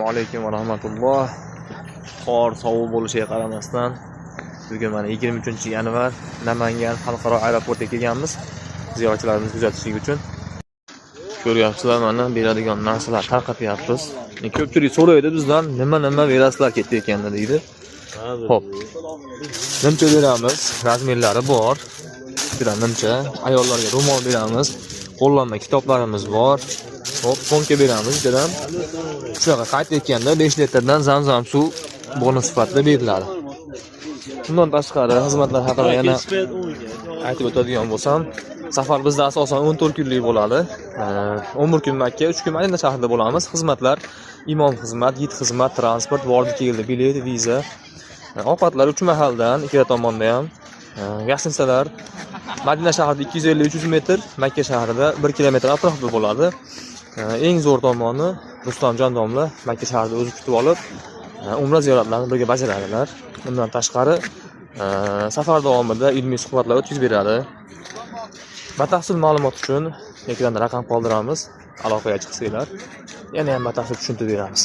Assalomu alaykum va rahmatulloh. Qor sovuq bo'lishiga qaramasdan bugun mana 23-yanvar Namangan xalqaro aeroportiga kelganmiz. Ziyoratchilarimizni kuzatishlik uchun. Ko'ryapsizlar, mana beradigan narsalar tarqatyapmiz. Ko'pchilik so'raydi bizdan, nima berasizlar ketayotganda deydi. Xo'p. Nimcha beramiz, razmerlari bor. Nimcha, ayollarga ro'mol beramiz. Qo'llanma kitoblarimiz bor. Hop, fonka beramiz, dedim. Shunaqa qaytayotganda 5 litrdan zamzam suv bonus sifatida beriladi. Bundan tashqari xizmatlar haqida yana aytib o'tadigan bo'lsam, safar bizda asosan 14 kunlik bo'ladi. 11 kun Makka, 3 kun Madina shahrida bo'lamiz. Xizmatlar imom xizmat, yid xizmat, transport, bordi keldi, bilet, viza. Ovqatlar 3 mahaldan, ikkala tomonda ham. Gostinitsalar Madina shahrida 250-300 metr, Makka shahrida 1 kilometr atrofida bo'ladi. Eng zo'r tomoni Rustamjon domla Makka shahrida o'zi kutib olib, umra ziyoratlarini birga bajaradilar. Bundan tashqari safar davomida ilmiy suhbatlar o'tkazib beradi. Batafsil ma'lumot uchun ekranda raqam qoldiramiz. Aloqaga chiqsanglar, yana ham batafsil tushuntirib beramiz.